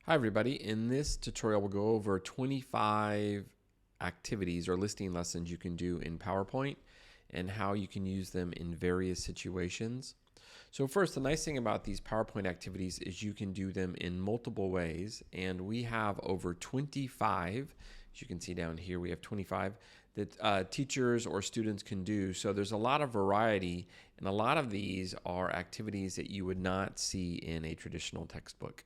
Hi everybody, in this tutorial we'll go over 25 activities or listing lessons you can do in PowerPoint and how you can use them in various situations. So first, the nice thing about these PowerPoint activities is you can do them in multiple ways, and we have over 25, as you can see down here we have 25 that teachers or students can do. So there's a lot of variety, and a lot of these are activities that you would not see in a traditional textbook.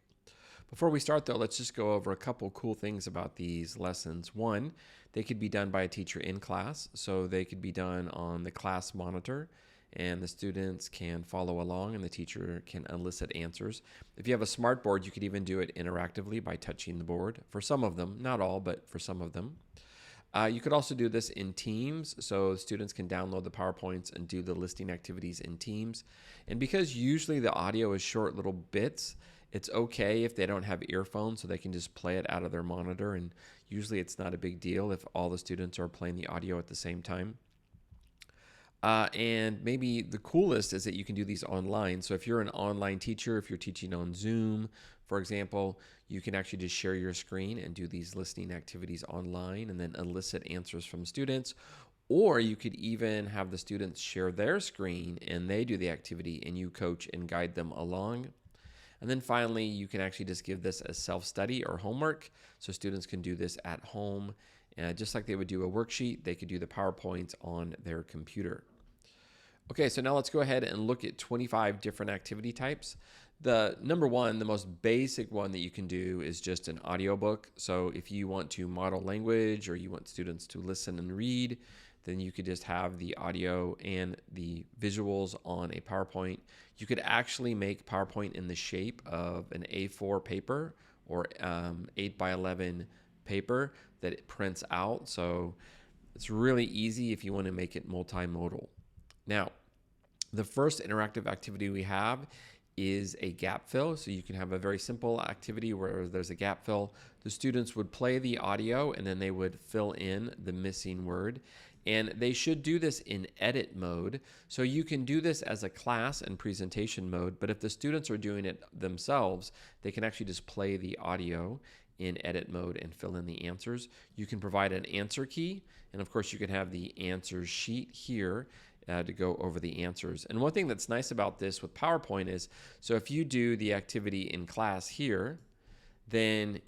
Before we start though, let's just go over a couple cool things about these lessons. One, they could be done by a teacher in class, so they could be done on the class monitor and the students can follow along and the teacher can elicit answers. If you have a smart board, you could even do it interactively by touching the board. For some of them, not all, but for some of them. You could also do this in teams, so students can download the PowerPoints and do the listing activities in teams. And because usually the audio is short little bits, it's okay if they don't have earphones, so they can just play it out of their monitor, and usually it's not a big deal if all the students are playing the audio at the same time. And maybe the coolest is that you can do these online. So if you're an online teacher, if you're teaching on Zoom, for example, you can actually just share your screen and do these listening activities online and then elicit answers from students. Or you could even have the students share their screen and they do the activity and you coach and guide them along. And then finally, you can actually just give this as self-study or homework, so students can do this at home. Just like they would do a worksheet, they could do the PowerPoints on their computer. Okay, so now let's go ahead and look at 25 different activity types. The number one, the most basic one that you can do is just an audiobook. So if you want to model language or you want students to listen and read, then you could just have the audio and the visuals on a PowerPoint. You could actually make PowerPoint in the shape of an A4 paper or 8 by 11 paper that it prints out. So it's really easy if you want to make it multimodal. Now, the first interactive activity we have is a gap fill. So you can have a very simple activity where there's a gap fill. The students would play the audio and then they would fill in the missing word. And they should do this in edit mode. So you can do this as a class and presentation mode, but if the students are doing it themselves, they can actually just play the audio in edit mode and fill in the answers. You can provide an answer key, and of course you can have the answers sheet here to go over the answers. And one thing that's nice about this with PowerPoint is, so if you do the activity in class here, then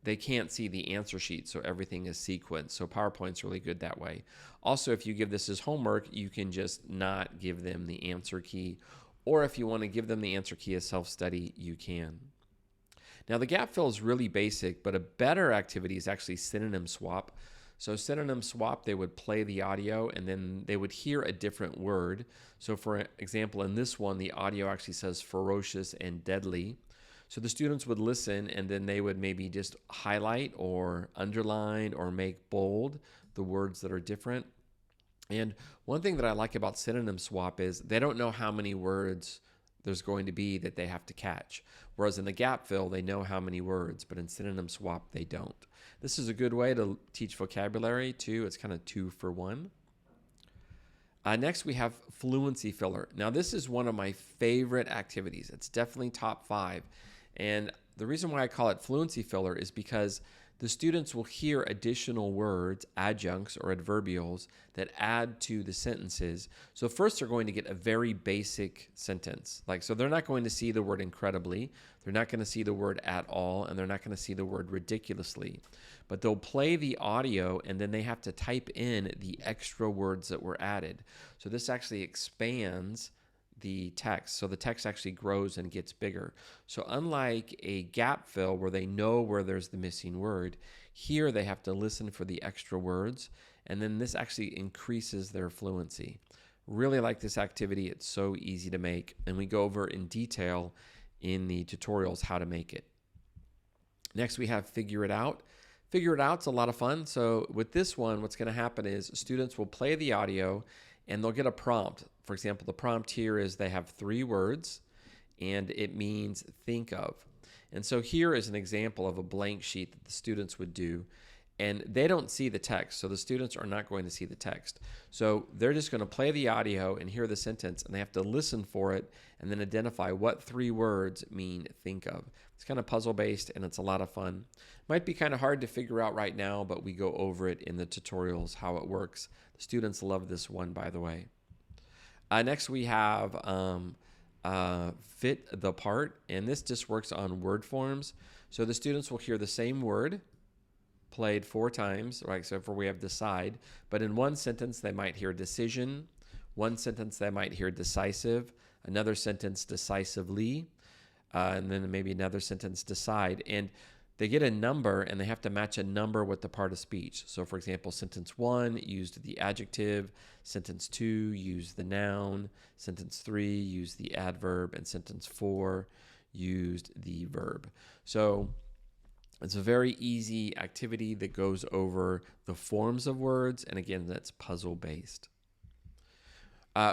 they can't see the answer sheet, so everything is sequenced. So PowerPoint's really good that way. Also, if you give this as homework, you can just not give them the answer key, or if you want to give them the answer key as self-study, you can. Now the gap fill is really basic, but a better activity is actually Synonym Swap. So Synonym Swap, they would play the audio and then they would hear a different word. So for example, in this one, the audio actually says ferocious and deadly. So the students would listen and then they would maybe just highlight or underline or make bold the words that are different. And one thing that I like about Synonym Swap is they don't know how many words there's going to be that they have to catch. Whereas in the gap fill, they know how many words, but in Synonym Swap, they don't. This is a good way to teach vocabulary too. It's kind of 2 for 1. Next, we have Fluency Filler. Now, this is one of my favorite activities. It's definitely top 5. And the reason why I call it Fluency Filler is because the students will hear additional words, adjuncts or adverbials, that add to the sentences. So first they're going to get a very basic sentence. So they're not going to see the word incredibly, they're not going to see the word at all, and they're not going to see the word ridiculously. But they'll play the audio and then they have to type in the extra words that were added. So this actually expands the text. So the text actually grows and gets bigger. So unlike a gap fill where they know where there's the missing word, here they have to listen for the extra words, and then this actually increases their fluency. Really like this activity. It's so easy to make, and we go over in detail in the tutorials how to make it. Next we have Figure It Out. Figure It Out's a lot of fun. So with this one, what's going to happen is students will play the audio and they'll get a prompt. For example, the prompt here is they have 3 words and it means think of. And so here is an example of a blank sheet that the students would do. and they don't see the text. So the students are not going to see the text. So they're just going to play the audio and hear the sentence, and they have to listen for it and then identify what 3 words mean think of. It's kind of puzzle based, and it's a lot of fun. Might be kind of hard to figure out right now, but we go over it in the tutorials, how it works. The students love this one, by the way. Next we have fit the part, and this just works on word forms. So the students will hear the same word played 4 times, right? So for we have decide, but in one sentence they might hear decision, one sentence they might hear decisive, another sentence decisively, and then maybe another sentence decide. And they get a number, and they have to match a number with the part of speech. So for example, sentence 1 used the adjective, sentence 2 used the noun, sentence 3 used the adverb, and sentence 4 used the verb. So it's a very easy activity that goes over the forms of words, and again, that's puzzle based.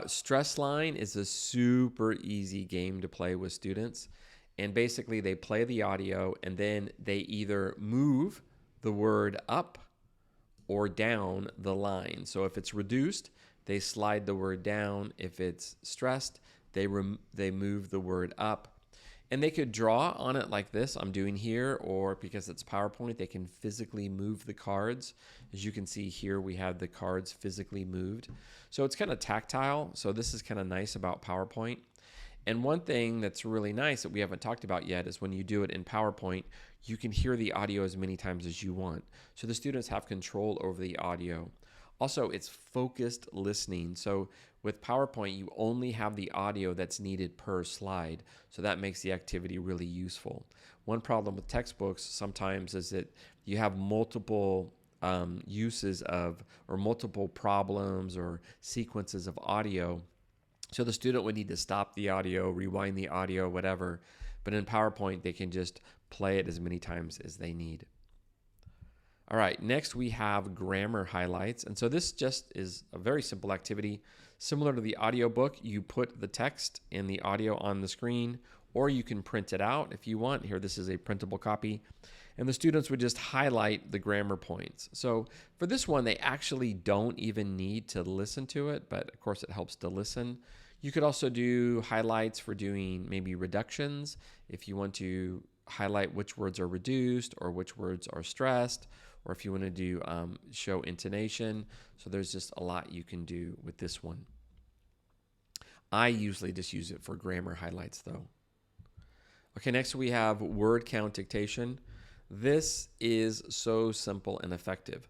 Stress line is a super easy game to play with students. And basically they play the audio, and then they either move the word up or down the line. So if it's reduced, they slide the word down. If it's stressed, they move the word up. And they could draw on it like this I'm doing here, or because it's PowerPoint, they can physically move the cards. As you can see here, we have the cards physically moved. So it's kind of tactile. So this is kind of nice about PowerPoint. And one thing that's really nice that we haven't talked about yet is when you do it in PowerPoint, you can hear the audio as many times as you want. So the students have control over the audio. Also, it's focused listening. So with PowerPoint, you only have the audio that's needed per slide. So that makes the activity really useful. One problem with textbooks sometimes is that you have multiple uses of, or multiple problems or sequences of audio. So the student would need to stop the audio, rewind the audio, whatever. But in PowerPoint, they can just play it as many times as they need. All right, next we have grammar highlights. And so this just is a very simple activity. Similar to the audiobook, you put the text and the audio on the screen, or you can print it out if you want. Here, this is a printable copy. And the students would just highlight the grammar points. So for this one, they actually don't even need to listen to it, but of course it helps to listen. You could also do highlights for doing maybe reductions if you want to highlight which words are reduced or which words are stressed, or if you want to do show intonation. So there's just a lot you can do with this one. I usually just use it for grammar highlights though. Okay, next we have word count dictation. This is so simple and effective.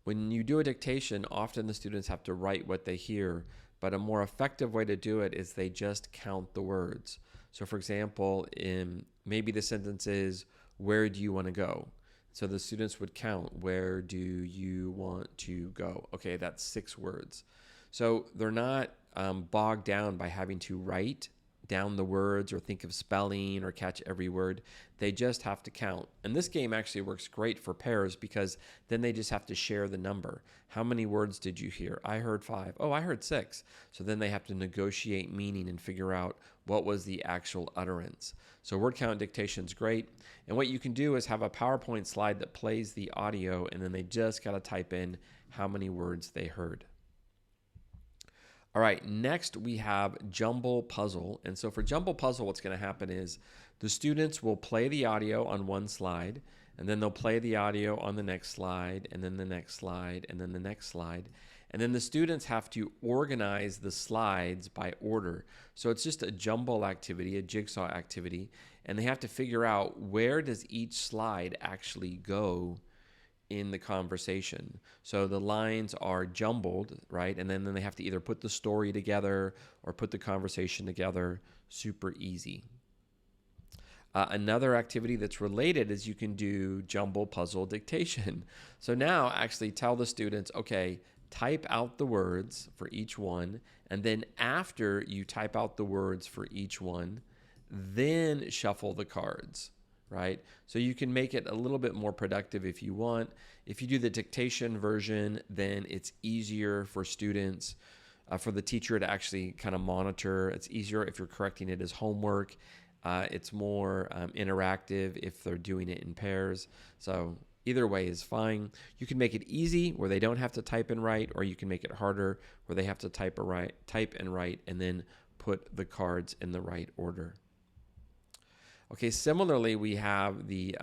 When you do a dictation, often the students have to write what they hear, but a more effective way to do it is they just count the words. So for example, maybe the sentence is, where do you want to go? So the students would count, where do you want to go? Okay, that's 6 words. So they're not bogged down by having to write down the words or think of spelling or catch every word. They just have to count. And this game actually works great for pairs because then they just have to share the number. How many words did you hear? I heard 5. Oh, I heard 6. So then they have to negotiate meaning and figure out what was the actual utterance. So word count dictation is great. And what you can do is have a PowerPoint slide that plays the audio, and then they just got to type in how many words they heard. All right, next we have Jumble Puzzle. And so for Jumble Puzzle, what's going to happen is the students will play the audio on one slide, and then they'll play the audio on the next slide, and then the next slide, and then the next slide. And then the students have to organize the slides by order. So it's just a jumble activity, a jigsaw activity, and they have to figure out where does each slide actually go in the conversation. So the lines are jumbled, right? And then they have to either put the story together or put the conversation together. Super easy. Another activity that's related is you can do jumble puzzle dictation. So now actually tell the students, okay, type out the words for each one, and then after you type out the words for each one, then shuffle the cards. Right? So you can make it a little bit more productive if you want. If you do the dictation version, then it's easier for students, for the teacher to actually kind of monitor. It's easier if you're correcting it as homework. It's more interactive if they're doing it in pairs. So Either way is fine. You can make it easy where they don't have to type and write, or you can make it harder where they have to type and write, and then put the cards in the right order. Okay, similarly, we have the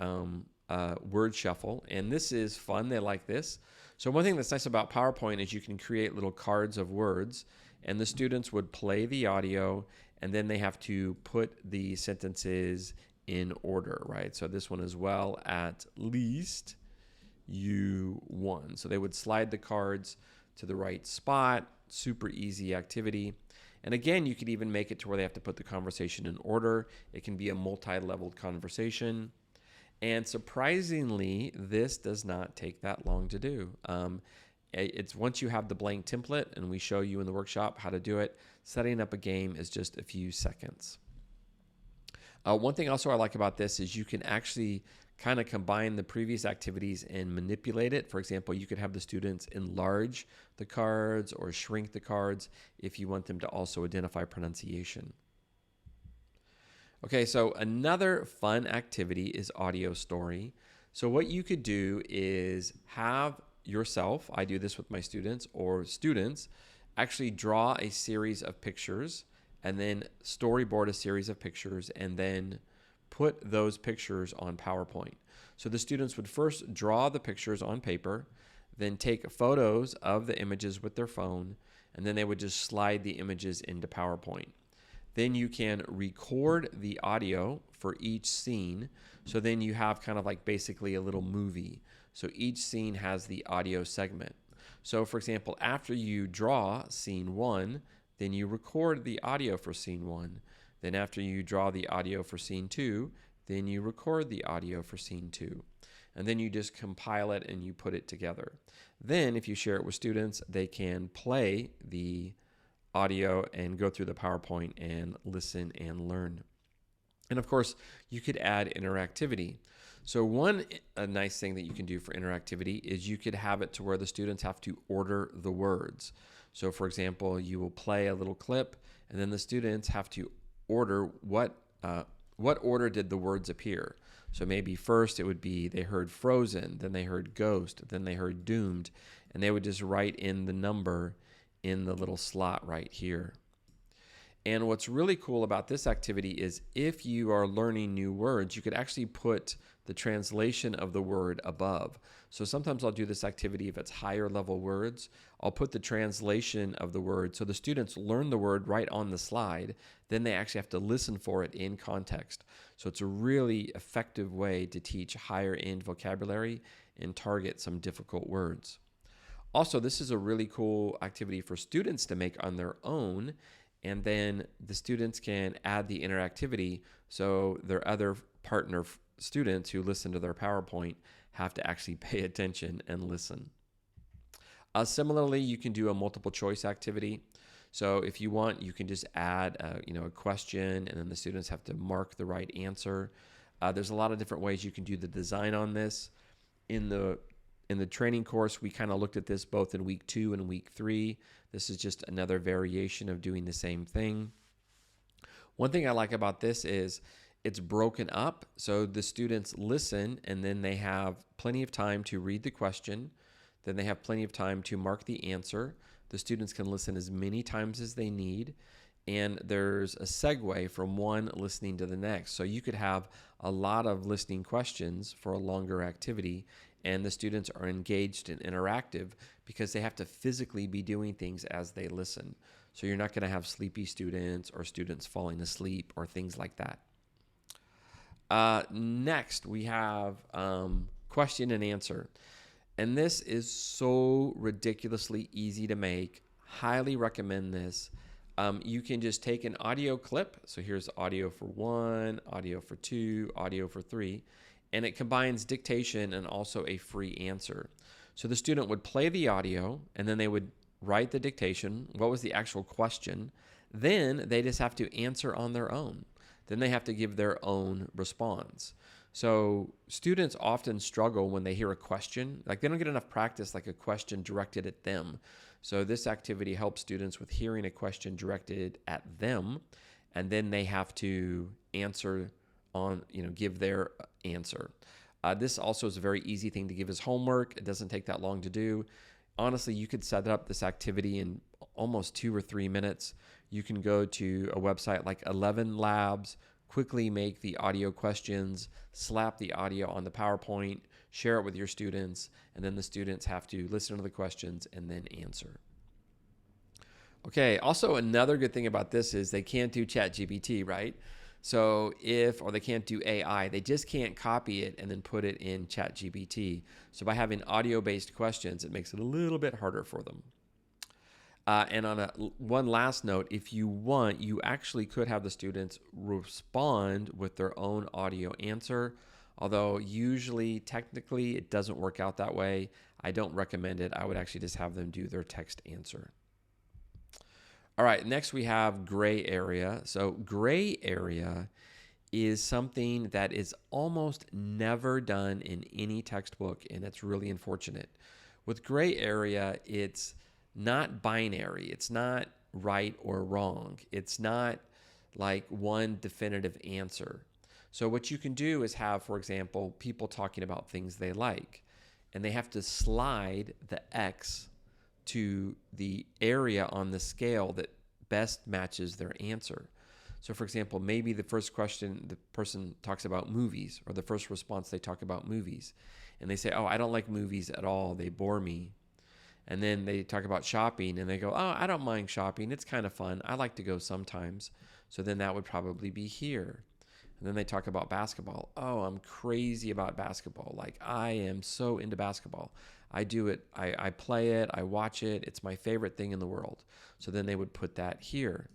word shuffle, and this is fun. They like this. So one thing that's nice about PowerPoint is you can create little cards of words, and the students would play the audio, and then they have to put the sentences in order, right? So this one as well, at least you won. So they would slide the cards to the right spot, super easy activity. And again, you could even make it to where they have to put the conversation in order. It can be a multi-leveled conversation. And surprisingly, this does not take that long to do. It's once you have the blank template, and we show you in the workshop how to do it, setting up a game is just a few seconds. One thing also I like about this is you can actually kind of combine the previous activities and manipulate it. For example, you could have the students enlarge the cards or shrink the cards if you want them to also identify pronunciation. Okay, so another fun activity is audio story. So what you could do is have yourself, I do this with my students, or students actually draw a series of pictures and then storyboard a series of pictures and then put those pictures on PowerPoint. So the students would first draw the pictures on paper, then take photos of the images with their phone, and then they would just slide the images into PowerPoint. Then you can record the audio for each scene. So then you have kind of like basically a little movie. So each scene has the audio segment. So for example, after you draw scene 1, then you record the audio for scene 1. Then after you draw the audio for scene 2, then you record the audio for scene 2. And then you just compile it and you put it together. Then if you share it with students, they can play the audio and go through the PowerPoint and listen and learn. And of course, you could add interactivity. So one nice thing that you can do for interactivity is you could have it to where the students have to order the words. So for example, you will play a little clip and then the students have to order what order did the words appear. So maybe first it would be they heard frozen, then they heard ghost, then they heard doomed, and they would just write in the number in the little slot right here. And what's really cool about this activity is if you are learning new words, you could actually put the translation of the word above. So sometimes I'll do this activity if it's higher level words. I'll put the translation of the word so the students learn the word right on the slide. Then they actually have to listen for it in context. So it's a really effective way to teach higher end vocabulary and target some difficult words. Also, this is a really cool activity for students to make on their own, and then the students can add the interactivity so their other partner students who listen to their PowerPoint have to actually pay attention and listen. Similarly, you can do a multiple choice activity. So if you want, you can just add a question, and then the students have to mark the right answer. There's a lot of different ways you can do the design on this. In the training course, we kind of looked at this both in week 2 and week 3. This is just another variation of doing the same thing. One thing I like about this is it's broken up. So the students listen and then they have plenty of time to read the question. Then they have plenty of time to mark the answer. The students can listen as many times as they need. And there's a segue from one listening to the next. So you could have a lot of listening questions for a longer activity, and the students are engaged and interactive because they have to physically be doing things as they listen. So you're not going to have sleepy students or students falling asleep or things like that. Next, we have question and answer. And this is so ridiculously easy to make. Highly recommend this. You can just take an audio clip. So here's audio for 1, audio for 2, audio for 3, and it combines dictation and also a free answer. So the student would play the audio and then they would write the dictation. What was the actual question? Then they just have to answer on their own. Then they have to give their own response. So students often struggle when they hear a question. Like they don't get enough practice like a question directed at them. So this activity helps students with hearing a question directed at them, and then they have to answer on, give their answer. This also is a very easy thing to give as homework. It doesn't take that long to do. Honestly, you could set up this activity in almost 2 or 3 minutes. You can go to a website like 11 Labs, quickly make the audio questions, slap the audio on the PowerPoint, share it with your students, and then the students have to listen to the questions and then answer. Okay, also another good thing about this is they can't do ChatGPT, right? So or they can't do AI, they just can't copy it and then put it in ChatGPT. So by having audio-based questions, it makes it a little bit harder for them. And on one last note, if you want, you actually could have the students respond with their own audio answer. Although usually, technically, it doesn't work out that way. I don't recommend it. I would actually just have them do their text answer. All right, next we have gray area. So gray area is something that is almost never done in any textbook, and it's really unfortunate. With gray area, it's not binary. It's not right or wrong. It's not like one definitive answer. So what you can do is have, for example, people talking about things they like, and they have to slide the X to the area on the scale that best matches their answer. So for example, maybe the first question, the person talks about movies, or the first response, they talk about movies. And they say, oh, I don't like movies at all. They bore me. And then they talk about shopping, and they go, oh, I don't mind shopping. It's kind of fun. I like to go sometimes. So then that would probably be here. And then they talk about basketball. Oh, I'm crazy about basketball. Like, I am so into basketball. I do it. I play it. I watch it. It's my favorite thing in the world. So then they would put that here.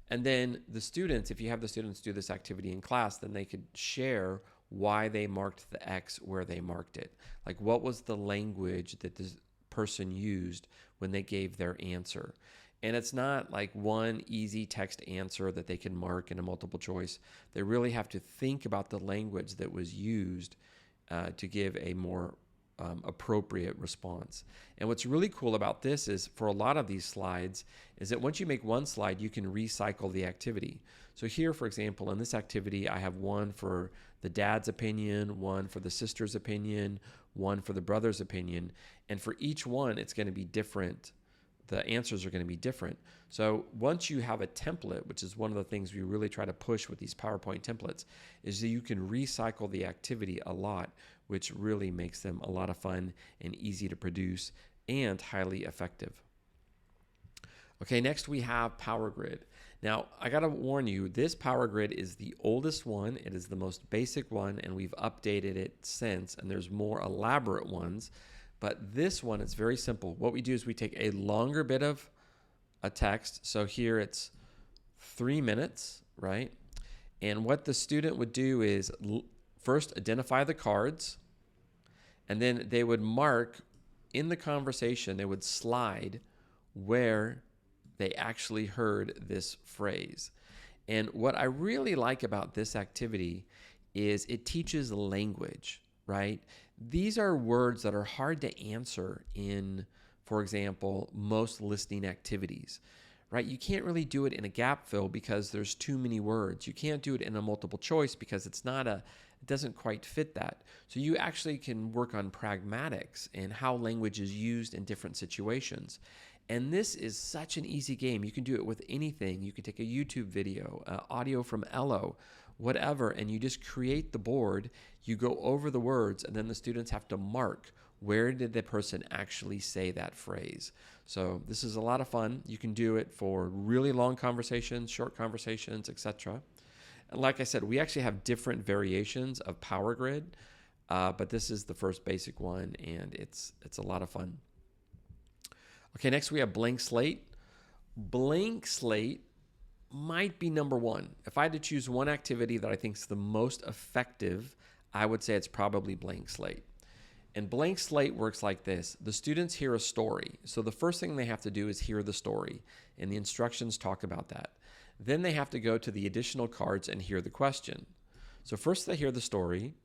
And then the students, if you have the students do this activity in class, then they could share why they marked the X where they marked it. Like, what was the language that this person used when they gave their answer? And it's not like one easy text answer that they can mark in a multiple choice. They really have to think about the language that was used to give a more appropriate response. And what's really cool about this is, for a lot of these slides, is that once you make one slide, you can recycle the activity. So here, for example, in this activity, I have one for the dad's opinion, one for the sister's opinion, one for the brother's opinion. And for each one, it's going to be different. The answers are going to be different. So once you have a template, which is one of the things we really try to push with these PowerPoint templates, is that you can recycle the activity a lot, which really makes them a lot of fun and easy to produce and highly effective. Okay, next we have Power Grid. Now, I got to warn you, this Power Grid is the oldest one. It is the most basic one, and we've updated it since, and there's more elaborate ones. But this one is very simple. What we do is we take a longer bit of a text. So here it's 3 minutes, right? And what the student would do is first identify the cards, and then they would mark in the conversation, they would slide where they actually heard this phrase. And what I really like about this activity is it teaches language, right? These are words that are hard to answer in, for example, most listening activities, right? You can't really do it in a gap fill because there's too many words. You can't do it in a multiple choice because it doesn't quite fit that. So you actually can work on pragmatics and how language is used in different situations. And this is such an easy game. You can do it with anything. You can take a YouTube video, audio from Ello, whatever, and you just create the board. You go over the words, and then the students have to mark where did the person actually say that phrase. So this is a lot of fun. You can do it for really long conversations, short conversations, etc. And like I said, we actually have different variations of Power Grid, but this is the first basic one, and it's a lot of fun. Okay, next we have Blank Slate. Blank Slate might be number one. If I had to choose one activity that I think is the most effective, I would say it's probably Blank Slate. And Blank Slate works like this. The students hear a story. So the first thing they have to do is hear the story, and the instructions talk about that. Then they have to go to the additional cards and hear the question. So first they hear the story,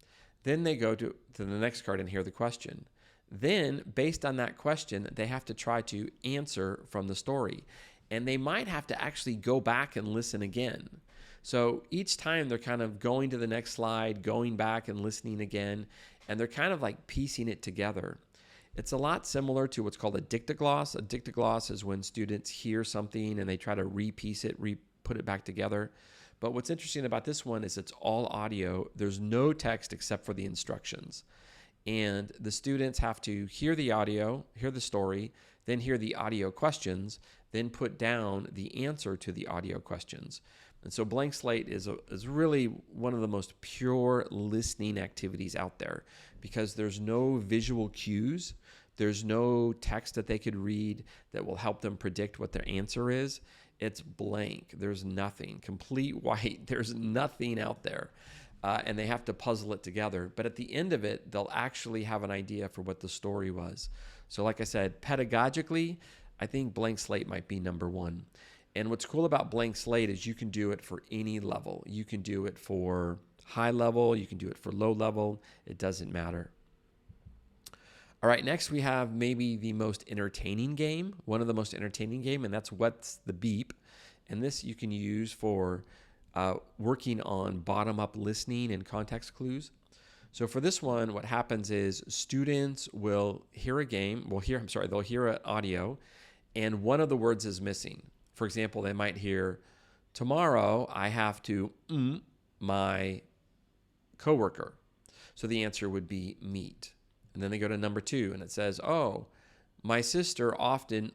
then they go to the next card and hear the question. Then, based on that question, they have to try to answer from the story. And they might have to actually go back and listen again. So each time they're kind of going to the next slide, going back and listening again, and they're kind of like piecing it together. It's a lot similar to what's called a dictogloss. A dictogloss is when students hear something and they try to repiece it, put it back together. But what's interesting about this one is it's all audio. There's no text except for the instructions. And the students have to hear the audio, hear the story, then hear the audio questions, then put down the answer to the audio questions. And so Blank Slate is really one of the most pure listening activities out there because there's no visual cues. There's no text that they could read that will help them predict what their answer is. It's blank. There's nothing. Complete white. There's nothing out there. And they have to puzzle it together. But at the end of it, they'll actually have an idea for what the story was. So like I said, pedagogically, I think Blank Slate might be number one. And what's cool about Blank Slate is you can do it for any level. You can do it for high level. You can do it for low level. It doesn't matter. All right, next we have maybe the most entertaining game, one of the most entertaining game, and that's What's the Beep? And this you can use for working on bottom-up listening and context clues. So for this one, what happens is students will hear they'll hear an audio, and one of the words is missing. For example, they might hear, tomorrow I have to my coworker. So the answer would be meet. And then they go to number 2 and it says, oh, my sister often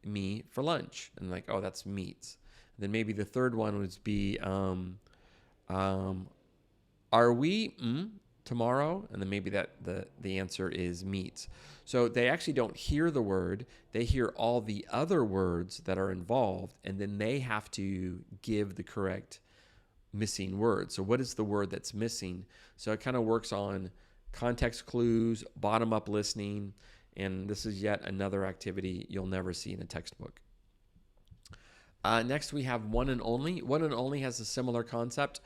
me for lunch. And like, oh, that's meets. And then maybe the third one would be, are we tomorrow? And then maybe that the answer is meets. So they actually don't hear the word. They hear all the other words that are involved, and then they have to give the correct missing word. So what is the word that's missing? So it kind of works on context clues, bottom-up listening, and this is yet another activity you'll never see in a textbook. Next, we have One and Only. One and Only has a similar concept.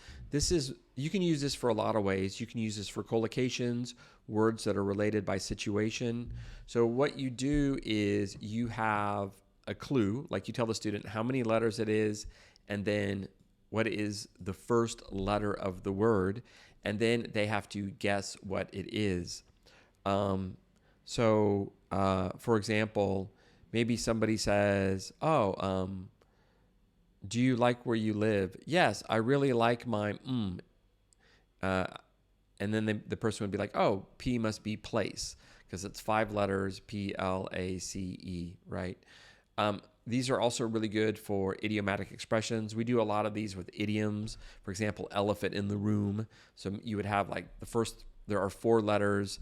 You can use this for a lot of ways. You can use this for collocations, words that are related by situation. So what you do is you have a clue, like you tell the student how many letters it is, and then what is the first letter of the word, and then they have to guess what it is. For example, maybe somebody says, do you like where you live? Yes, I really like my and then the person would be like, oh, P must be place, because it's 5 letters, P-L-A-C-E, right? These are also really good for idiomatic expressions. We do a lot of these with idioms. For example, elephant in the room. So you would have like there are 4 letters.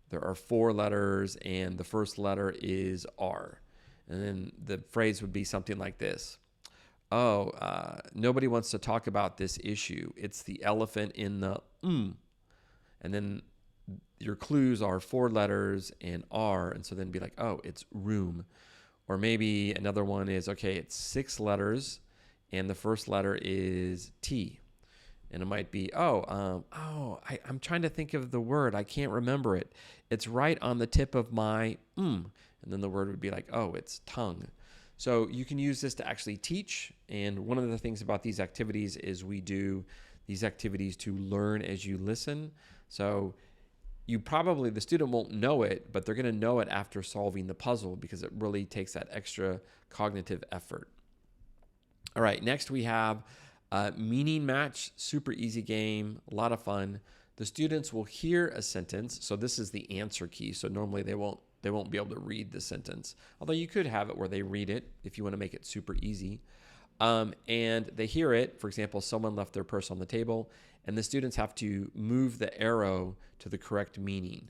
There are 4 letters, and the first letter is R. And then the phrase would be something like this. Nobody wants to talk about this issue. It's the elephant in the And then your clues are 4 letters and R. And so then be like, oh, it's room. Or maybe another one is, okay, it's 6 letters and the first letter is T. And it might be, I'm trying to think of the word. I can't remember it. It's right on the tip of my And then the word would be like, oh, it's tongue. So you can use this to actually teach. And one of the things about these activities is we do these activities to learn as you listen. So the student won't know it, but they're going to know it after solving the puzzle because it really takes that extra cognitive effort. All right, next we have meaning match, super easy game, a lot of fun. The students will hear a sentence. So this is the answer key. So normally they won't be able to read the sentence, although you could have it where they read it if you want to make it super easy. And they hear it. For example, someone left their purse on the table, and the students have to move the arrow to the correct meaning.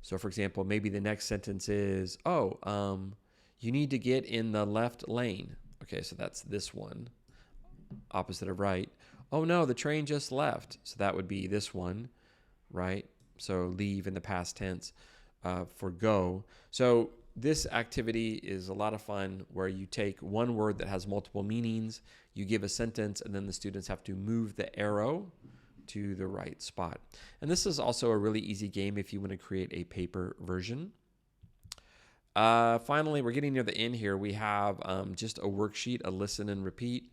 So for example, maybe the next sentence is, you need to get in the left lane. Okay, so that's this one, opposite of right. Oh no, the train just left. So that would be this one, right? So leave in the past tense for go. So this activity is a lot of fun where you take one word that has multiple meanings, you give a sentence, and then the students have to move the arrow to the right spot. And this is also a really easy game if you want to create a paper version. Finally, we're getting near the end here. We have just a worksheet, a listen and repeat.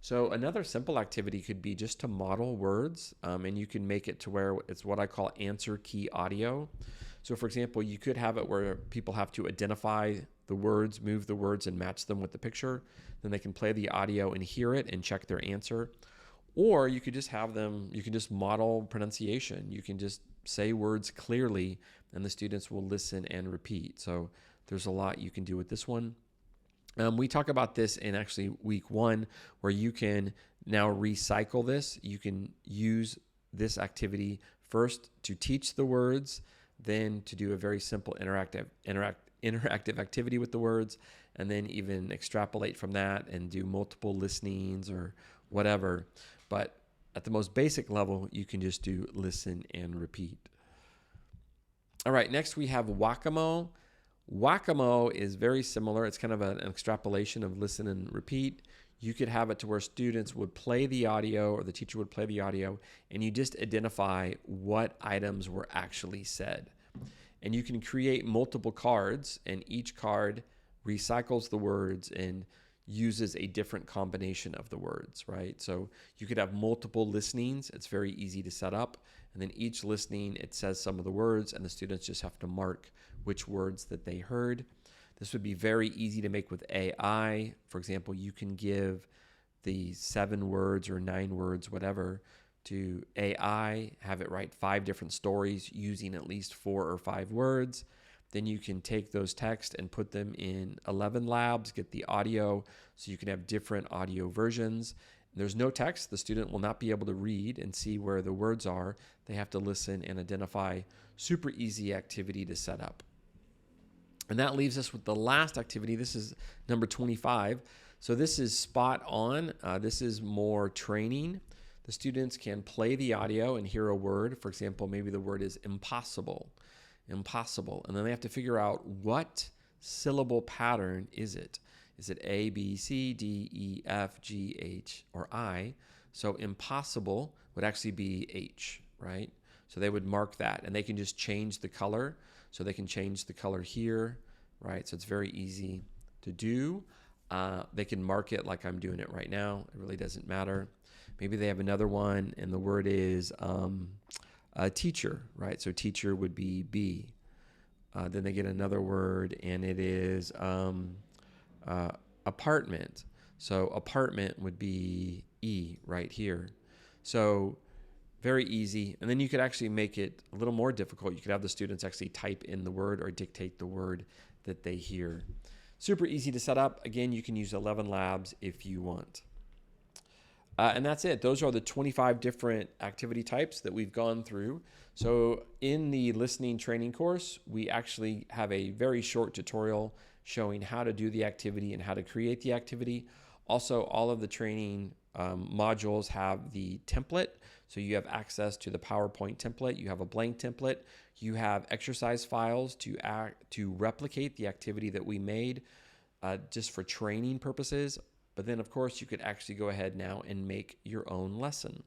So another simple activity could be just to model words, and you can make it to where it's what I call answer key audio. So for example, you could have it where people have to identify the words, move the words, and match them with the picture. Then they can play the audio and hear it and check their answer. Or you could just have them, you can just model pronunciation. You can just say words clearly and the students will listen and repeat. So there's a lot you can do with this one. We talk about this in actually week 1, where you can now recycle this. You can use this activity first to teach the words, then to do a very simple interactive activity with the words, and then even extrapolate from that and do multiple listenings or whatever. But at the most basic level, you can just do listen and repeat. All right, next we have Wacamo. Wacamo is very similar. It's kind of an extrapolation of listen and repeat. You could have it to where students would play the audio, or the teacher would play the audio, and you just identify what items were actually said. And you can create multiple cards, and each card recycles the words and uses a different combination of the words, right? So you could have multiple listenings. It's very easy to set up. And then each listening, it says some of the words, and the students just have to mark which words that they heard. This would be very easy to make with AI. For example, you can give the 7 words or 9 words, whatever, to AI, have it write 5 different stories using at least 4 or 5 words. Then you can take those texts and put them in 11 labs, get the audio, so you can have different audio versions. There's no text. The student will not be able to read and see where the words are. They have to listen and identify. Super easy activity to set up. And that leaves us with the last activity. This is number 25. So this is spot on. This is more training. The students can play the audio and hear a word. For example, maybe the word is impossible. Impossible. And then they have to figure out what syllable pattern is it. Is it A, B, C, D, E, F, G, H, or I? So impossible would actually be H, right? So they would mark that, and they can just change the color. So they can change the color here, right? So it's very easy to do. They can mark it like I'm doing it right now. It really doesn't matter. Maybe they have another one, and the word is teacher, right? So teacher would be B. Then they get another word, and it is apartment. So apartment would be E right here. So very easy. And then you could actually make it a little more difficult. You could have the students actually type in the word or dictate the word that they hear. Super easy to set up. Again, you can use 11 labs if you want. And that's it. Those are the 25 different activity types that we've gone through. So in the listening training course, we actually have a very short tutorial showing how to do the activity and how to create the activity. Also, all of the training modules have the template. So you have access to the PowerPoint template. You have a blank template. You have exercise files to replicate the activity that we made just for training purposes. But then, of course, you could actually go ahead now and make your own lesson.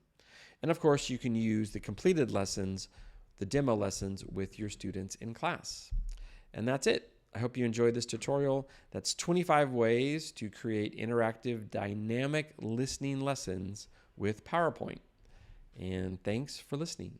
And of course, you can use the completed lessons, the demo lessons, with your students in class. And that's it. I hope you enjoyed this tutorial. That's 25 ways to create interactive, dynamic listening lessons with PowerPoint. And thanks for listening.